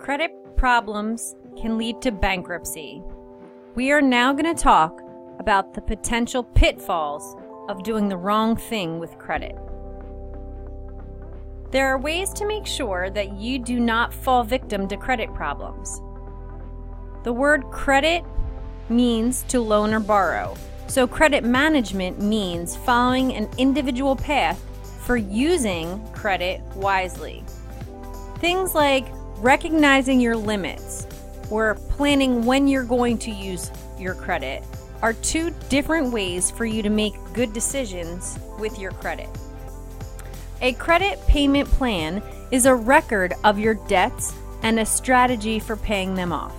Credit problems can lead to bankruptcy. We are now going to talk about the potential pitfalls of doing the wrong thing with credit. There are ways to make sure that you do not fall victim to credit problems. The word credit means to loan or borrow, so credit management means following an individual path for using credit wisely. Things like recognizing your limits or planning when you're going to use your credit are two different ways for you to make good decisions with your credit. A credit payment plan is a record of your debts and a strategy for paying them off.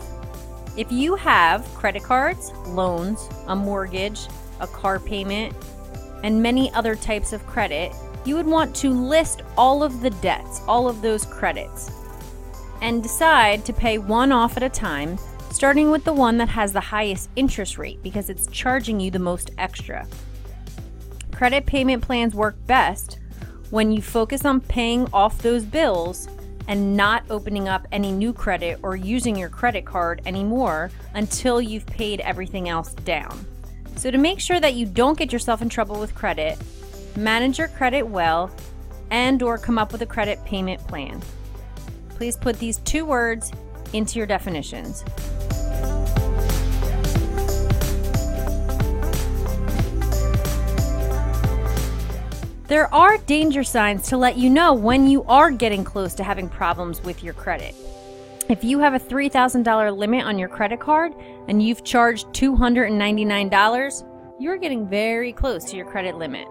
If you have credit cards, loans, a mortgage, a car payment, and many other types of credit, you would want to list all of the debts, all of those credits, and decide to pay one off at a time, starting with the one that has the highest interest rate because it's charging you the most extra. Credit payment plans work best when you focus on paying off those bills and not opening up any new credit or using your credit card anymore until you've paid everything else down. So to make sure that you don't get yourself in trouble with credit, manage your credit well and/or come up with a credit payment plan. Please put these two words into your definitions. There are danger signs to let you know when you are getting close to having problems with your credit. If you have a $3,000 limit on your credit card and you've charged $299, you're getting very close to your credit limit.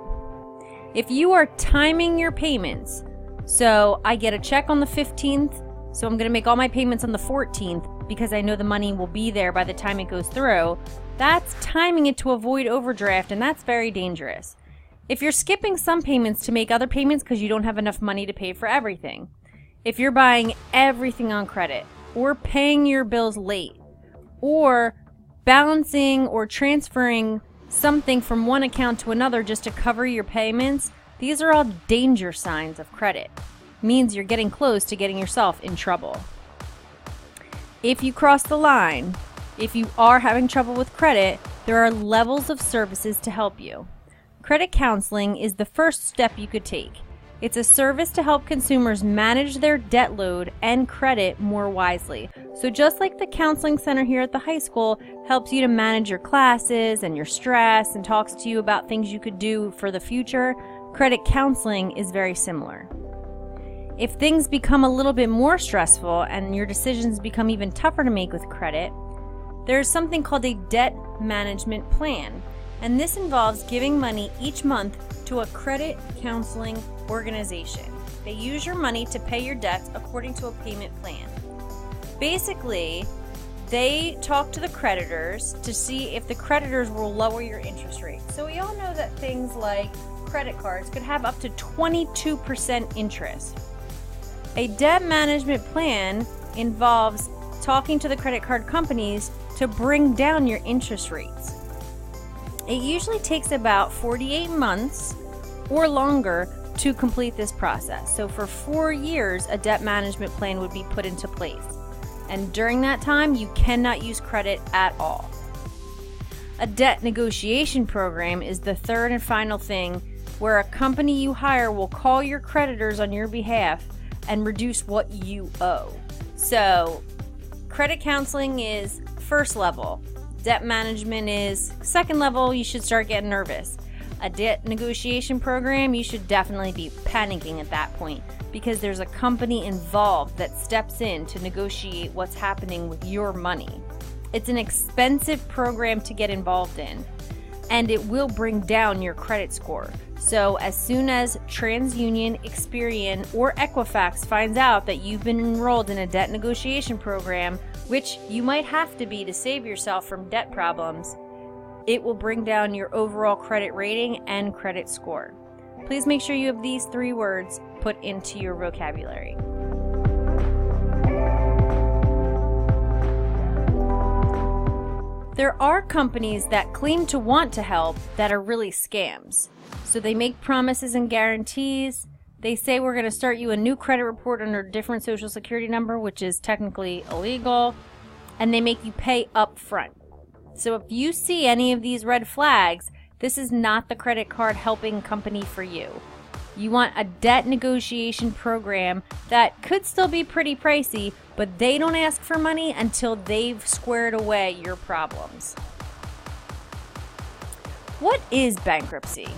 If you are timing your payments, so I get a check on the 15th, so I'm going to make all my payments on the 14th because I know the money will be there by the time it goes through, that's timing it to avoid overdraft, and that's very dangerous. If you're skipping some payments to make other payments because you don't have enough money to pay for everything, if you're buying everything on credit, or paying your bills late, or balancing or transferring something from one account to another just to cover your payments, these are all danger signs of credit. It means you're getting close to getting yourself in trouble. If you cross the line, if you are having trouble with credit, there are levels of services to help you. Credit counseling is the first step you could take. It's a service to help consumers manage their debt load and credit more wisely. So just like the counseling center here at the high school helps you to manage your classes and your stress and talks to you about things you could do for the future, credit counseling is very similar. If things become a little bit more stressful and your decisions become even tougher to make with credit, there's something called a debt management plan. And this involves giving money each month to a credit counseling organization. They use your money to pay your debts according to a payment plan. Basically, they talk to the creditors to see if the creditors will lower your interest rate. So we all know that things like credit cards could have up to 22% interest. A debt management plan involves talking to the credit card companies to bring down your interest rates. It usually takes about 48 months or longer to complete this process. So for 4 years, a debt management plan would be put into place. And during that time, you cannot use credit at all. A debt negotiation program is the third and final thing where a company you hire will call your creditors on your behalf and reduce what you owe. So credit counseling is first level. Debt management is second level. You should start getting nervous. A debt negotiation program, you should definitely be panicking at that point because there's a company involved that steps in to negotiate what's happening with your money. It's an expensive program to get involved in, and it will bring down your credit score. So as soon as TransUnion, Experian, or Equifax finds out that you've been enrolled in a debt negotiation program, which you might have to be to save yourself from debt problems, it will bring down your overall credit rating and credit score. Please make sure you have these 3 words put into your vocabulary. There are companies that claim to want to help that are really scams. So they make promises and guarantees, They say we're going to start you a new credit report under a different social security number, which is technically illegal, and they make you pay up front. So if you see any of these red flags, this is not the credit card helping company for you. You want a debt negotiation program that could still be pretty pricey, but they don't ask for money until they've squared away your problems. What is bankruptcy?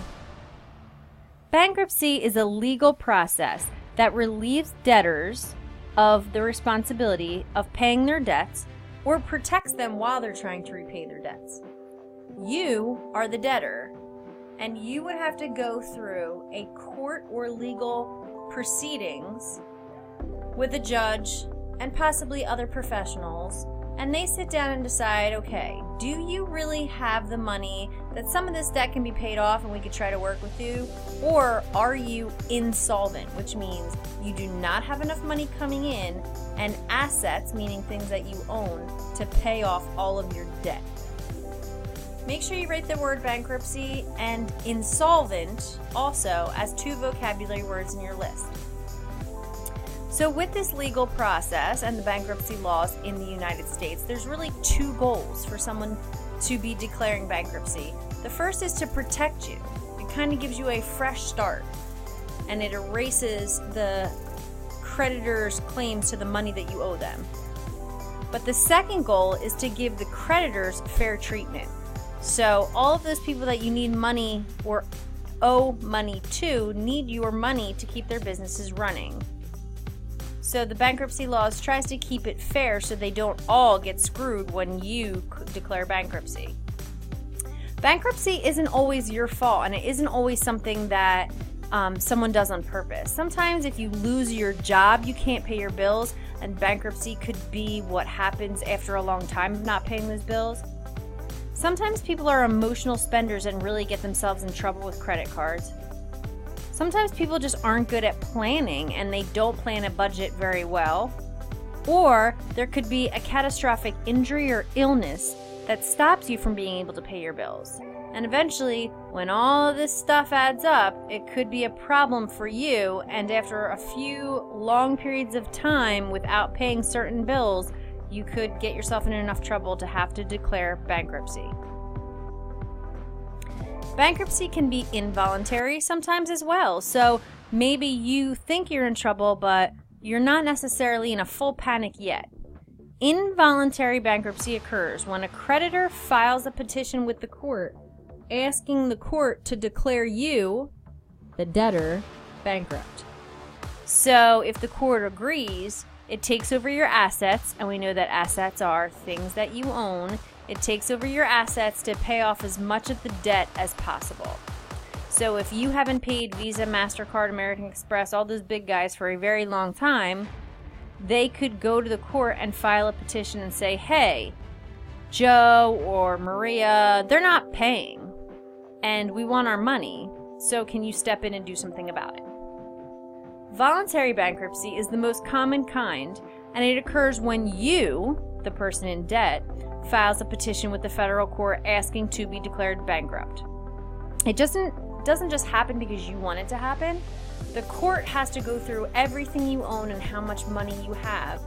Bankruptcy is a legal process that relieves debtors of the responsibility of paying their debts or protects them while they're trying to repay their debts. You are the debtor, and you would have to go through a court or legal proceedings with a judge and possibly other professionals, and they sit down and decide, okay, do you really have the money that some of this debt can be paid off and we could try to work with you, or are you insolvent, which means you do not have enough money coming in and assets, meaning things that you own, to pay off all of your debt. Make sure you write the word bankruptcy and insolvent also as 2 vocabulary words in your list. So with this legal process and the bankruptcy laws in the United States, there's really 2 goals for someone to be declaring bankruptcy. The first is to protect you. It kind of gives you a fresh start, and it erases the creditor's claims to the money that you owe them. But the second goal is to give the creditors fair treatment. So all of those people that you need money or owe money to need your money to keep their businesses running. So the bankruptcy laws tries to keep it fair so they don't all get screwed when you declare bankruptcy. Bankruptcy isn't always your fault, and it isn't always something that someone does on purpose. Sometimes if you lose your job, you can't pay your bills, and bankruptcy could be what happens after a long time of not paying those bills. Sometimes people are emotional spenders and really get themselves in trouble with credit cards. Sometimes people just aren't good at planning and they don't plan a budget very well. Or there could be a catastrophic injury or illness that stops you from being able to pay your bills. And eventually, when all of this stuff adds up, it could be a problem for you, and after a few long periods of time without paying certain bills, you could get yourself in enough trouble to have to declare bankruptcy. Bankruptcy can be involuntary sometimes as well. So maybe you think you're in trouble, but you're not necessarily in a full panic yet. Involuntary bankruptcy occurs when a creditor files a petition with the court asking the court to declare you, the debtor, bankrupt. So if the court agrees, it takes over your assets, and we know that assets are things that you own. It takes over your assets to pay off as much of the debt as possible. So if you haven't paid Visa, MasterCard, American Express, all those big guys for a very long time, they could go to the court and file a petition and say, hey, Joe or Maria, they're not paying, and we want our money, so can you step in and do something about it? Voluntary bankruptcy is the most common kind, and it occurs when you, the person in debt, files a petition with the federal court asking to be declared bankrupt. It doesn't just happen because you want it to happen. The court has to go through everything you own and how much money you have.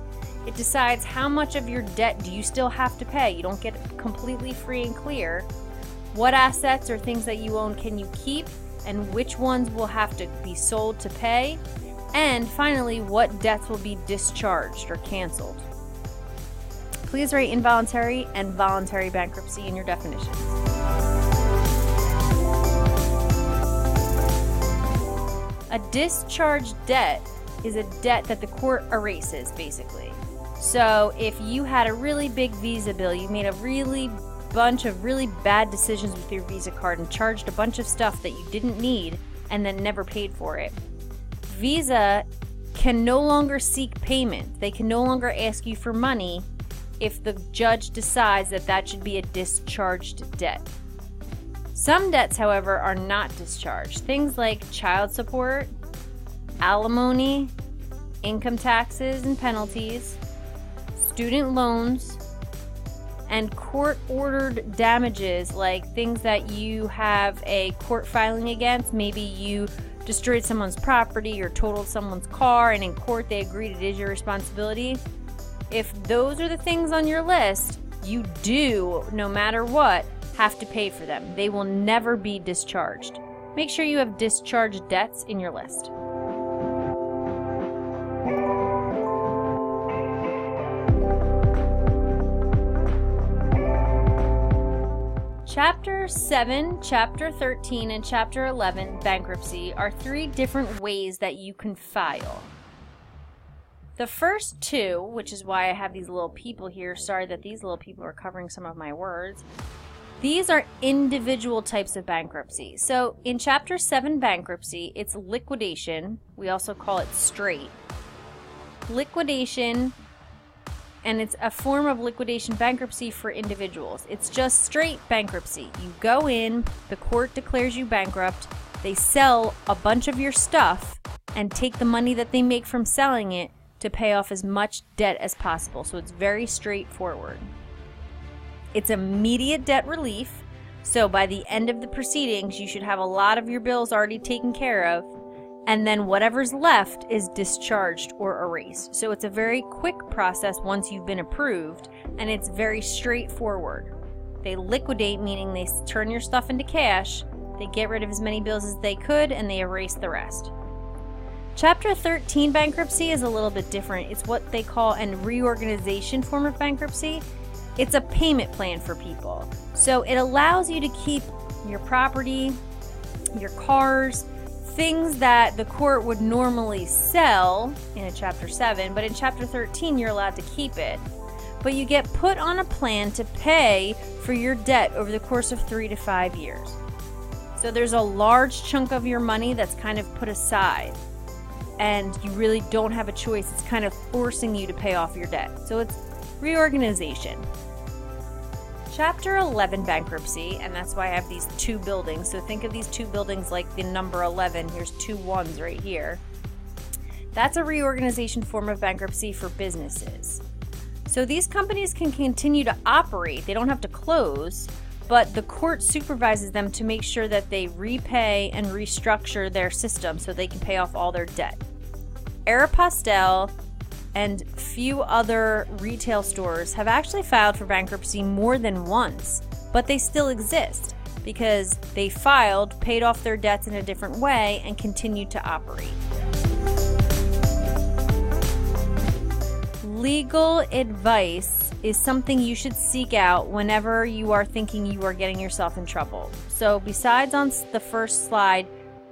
It decides how much of your debt do you still have to pay. You don't get completely free and clear. What assets or things that you own can you keep, and which ones will have to be sold to pay. And finally, what debts will be discharged or canceled. Please write involuntary and voluntary bankruptcy in your definitions. A discharged debt is a debt that the court erases, basically. So if you had a really big Visa bill, you made a bunch of really bad decisions with your Visa card and charged a bunch of stuff that you didn't need and then never paid for it, Visa can no longer seek payment. They can no longer ask you for money if the judge decides that that should be a discharged debt. Some debts, however, are not discharged. Things like child support, alimony, income taxes and penalties, student loans, and court-ordered damages, like things that you have a court filing against. Maybe you destroyed someone's property or totaled someone's car, and in court they agreed it is your responsibility. If those are the things on your list, you do, no matter what, have to pay for them. They will never be discharged. Make sure you have discharged debts in your list. Chapter 7, Chapter 13, and Chapter 11, bankruptcy, are 3 different ways that you can file. The first 2, which is why I have these little people here, sorry that these little people are covering some of my words, these are individual types of bankruptcy. So in Chapter 7 bankruptcy, it's liquidation. We also call it straight. Liquidation, and it's a form of liquidation bankruptcy for individuals. It's just straight bankruptcy. You go in, the court declares you bankrupt, they sell a bunch of your stuff and take the money that they make from selling it to pay off as much debt as possible. So it's very straightforward. It's immediate debt relief. So by the end of the proceedings, you should have a lot of your bills already taken care of, and then whatever's left is discharged or erased. So it's a very quick process once you've been approved, and it's very straightforward. They liquidate, meaning they turn your stuff into cash, they get rid of as many bills as they could, and they erase the rest. Chapter 13 bankruptcy is a little bit different. It's what they call a reorganization form of bankruptcy. It's a payment plan for people. So it allows you to keep your property, your cars, things that the court would normally sell in a Chapter 7, but in Chapter 13 you're allowed to keep it. But you get put on a plan to pay for your debt over the course of 3 to 5 years. So there's a large chunk of your money that's kind of put aside, and you really don't have a choice. It's kind of forcing you to pay off your debt. So it's reorganization. Chapter 11 bankruptcy, and that's why I have these 2 buildings. So think of these 2 buildings like the number 11. Here's 2 1s right here. That's a reorganization form of bankruptcy for businesses. So these companies can continue to operate. They don't have to close, but the court supervises them to make sure that they repay and restructure their system so they can pay off all their debt. Aeropostale and few other retail stores have actually filed for bankruptcy more than once, but they still exist because they filed, paid off their debts in a different way, and continued to operate. Legal advice is something you should seek out whenever you are thinking you are getting yourself in trouble. So besides on the first slide,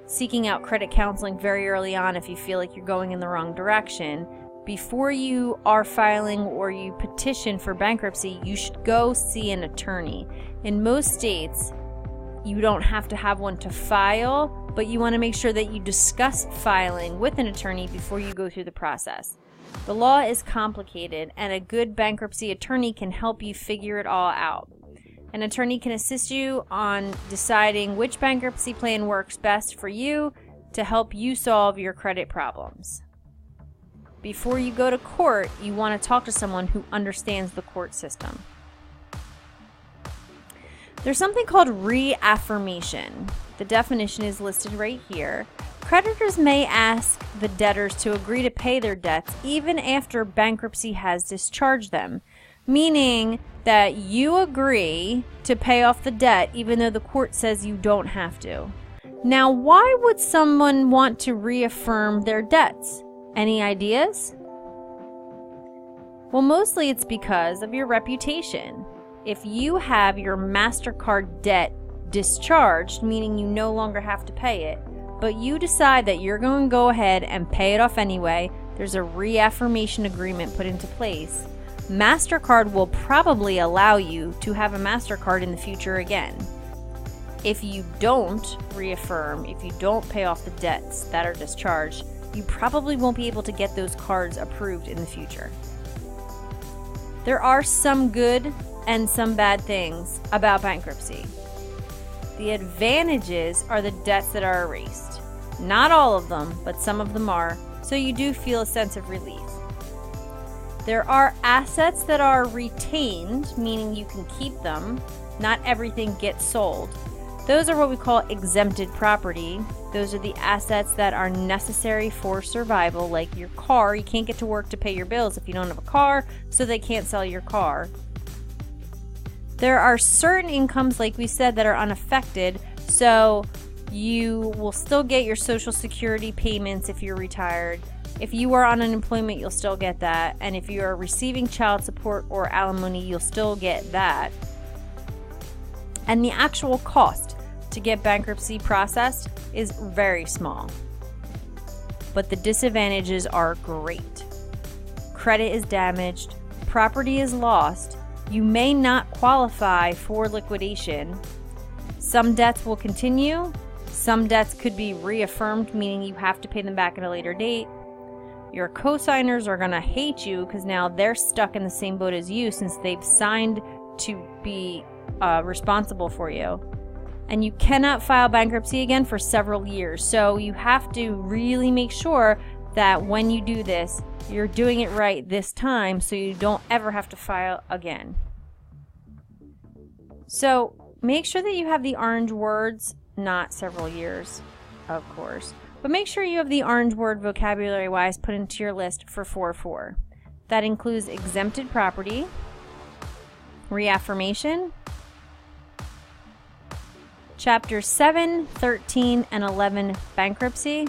seeking out credit counseling very early on if you feel like you're going in the wrong direction, before you are filing or you petition for bankruptcy, you should go see an attorney. In most states, you don't have to have one to file, but you want to make sure that you discuss filing with an attorney before you go through the process. The law is complicated, and a good bankruptcy attorney can help you figure it all out. An attorney can assist you on deciding which bankruptcy plan works best for you to help you solve your credit problems. Before you go to court, you want to talk to someone who understands the court system. There's something called reaffirmation. The definition is listed right here. Creditors may ask the debtors to agree to pay their debts even after bankruptcy has discharged them, meaning that you agree to pay off the debt even though the court says you don't have to. Now, why would someone want to reaffirm their debts? Any ideas? Well, mostly it's because of your reputation. If you have your MasterCard debt discharged, meaning you no longer have to pay it, but you decide that you're going to go ahead and pay it off anyway, there's a reaffirmation agreement put into place. MasterCard will probably allow you to have a MasterCard in the future again. If you don't reaffirm, if you don't pay off the debts that are discharged, you probably won't be able to get those cards approved in the future. There are some good and some bad things about bankruptcy. The advantages are the debts that are erased. Not all of them, but some of them are, so you do feel a sense of relief. There are assets that are retained, meaning you can keep them. Not everything gets sold. Those are what we call exempted property. Those are the assets that are necessary for survival, like your car. You can't get to work to pay your bills if you don't have a car, so they can't sell your car. There are certain incomes, like we said, that are unaffected, so you will still get your Social Security payments if you're retired. If you are on unemployment, you'll still get that. And if you are receiving child support or alimony, you'll still get that. And the actual cost to get bankruptcy processed is very small. But the disadvantages are great. Credit is damaged, property is lost, you may not qualify for liquidation. Some debts will continue, some debts could be reaffirmed, meaning you have to pay them back at a later date. Your co-signers are going to hate you because now they're stuck in the same boat as you since they've signed to be responsible for you. And you cannot file bankruptcy again for several years. So you have to really make sure that when you do this, you're doing it right this time so you don't ever have to file again. So make sure that you have the orange words, not several years, of course. But make sure you have the orange word vocabulary-wise put into your list for 4.4. That includes exempted property, reaffirmation, Chapters 7, 13, and 11, bankruptcy,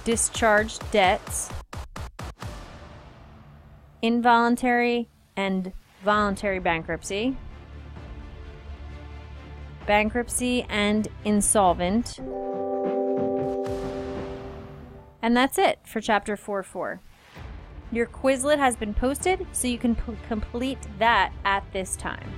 discharged debts, involuntary and voluntary bankruptcy, bankruptcy and insolvent. And that's it for Chapter 4.4. Your Quizlet has been posted, so you can complete that at this time.